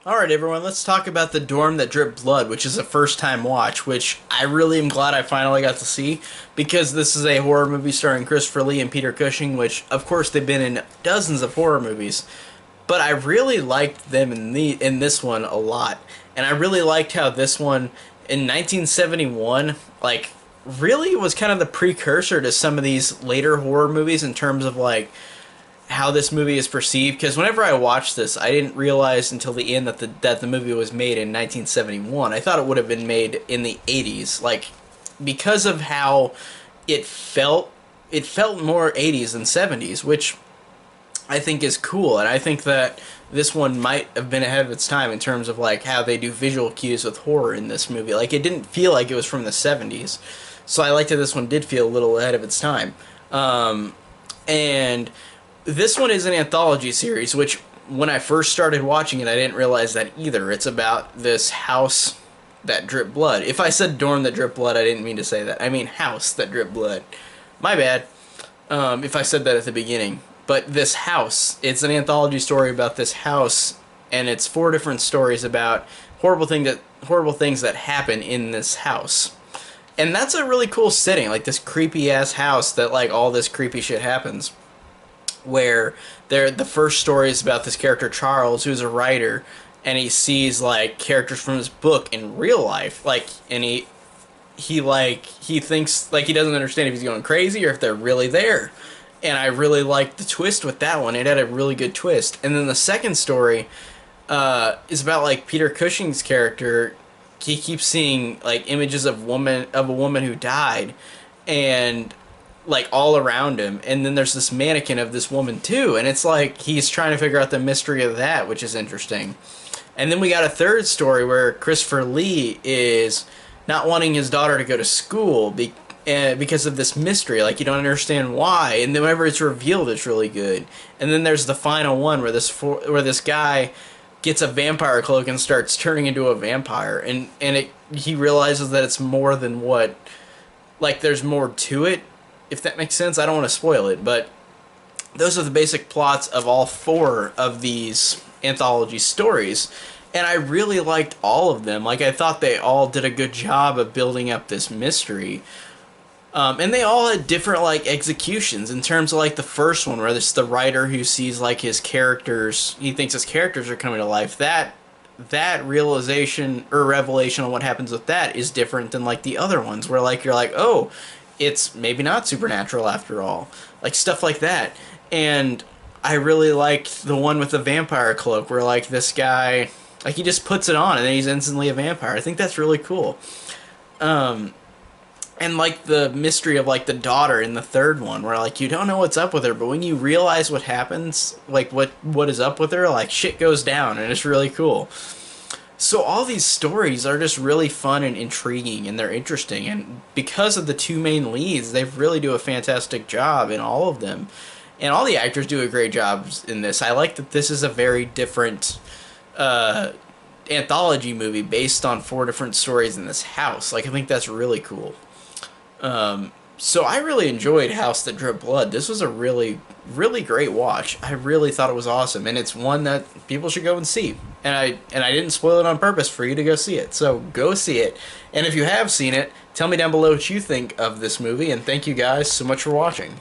Alright, everyone, let's talk about The Dorm That Dripped Blood, which is a first time watch, which I really am glad I finally got to see because this is a horror movie starring Christopher Lee and Peter Cushing, which, of course, they've been in dozens of horror movies. But I really liked them in this one a lot. And I really liked how this one, in 1971, really was kind of the precursor to some of these later horror movies in terms of, how this movie is perceived, because whenever I watched this, I didn't realize until the end that the movie was made in 1971. I thought it would have been made in the 80s, because of how it felt. It felt more 80s than 70s, which I think is cool, and I think that this one might have been ahead of its time in terms of how they do visual cues with horror in this movie. Like it didn't feel like it was from the 70s, so I liked that this one did feel a little ahead of its time. And this one is an anthology series, which when I first started watching it, I didn't realize that either. It's about this house that dripped blood. If I said dorm that dripped blood, I didn't mean to say that. I mean house that dripped blood. My bad. If I said that at the beginning. But this house, it's an anthology story about this house, and it's four different stories about horrible things that happen in this house. And that's a really cool setting, like this creepy ass house that all this creepy shit happens, where the first story is about this character Charles, who's a writer, and he sees characters from his book in real life, and he thinks he doesn't understand if he's going crazy or if they're really there. And I really liked the twist with that one. It had a really good twist. And then the second story is about Peter Cushing's character. He keeps seeing images of a woman who died, and all around him, and then there's this mannequin of this woman too, and it's he's trying to figure out the mystery of that, which is interesting. And then we got a third story where Christopher Lee is not wanting his daughter to go to school because of this mystery. You don't understand why, and then whenever it's revealed, it's really good. And then there's the final one where this guy gets a vampire cloak and starts turning into a vampire, and he realizes that it's more than what, there's more to it, if that makes sense. I don't want to spoil it, but those are the basic plots of all four of these anthology stories, and I really liked all of them. I thought they all did a good job of building up this mystery. And they all had different executions in terms of the first one, where it's the writer who sees his characters, he thinks his characters are coming to life. That realization or revelation on what happens with that is different than the other ones, where you're oh, it's maybe not supernatural after all, stuff like that. And I really liked the one with the vampire cloak, where this guy, he just puts it on and then he's instantly a vampire. I think that's really cool. And the mystery of the daughter in the third one, where you don't know what's up with her, but when you realize what happens, what is up with her, shit goes down, and it's really cool. So all these stories are just really fun and intriguing, and they're interesting, and because of the two main leads, they really do a fantastic job in all of them, and all the actors do a great job in this. I like that this is a very different anthology movie based on four different stories in this house. I think that's really cool. So I really enjoyed House That Dripped Blood. This was a really, really great watch. I really thought it was awesome, and it's one that people should go and see. And I didn't spoil it on purpose for you to go see it. So go see it. And if you have seen it, tell me down below what you think of this movie, and thank you guys so much for watching.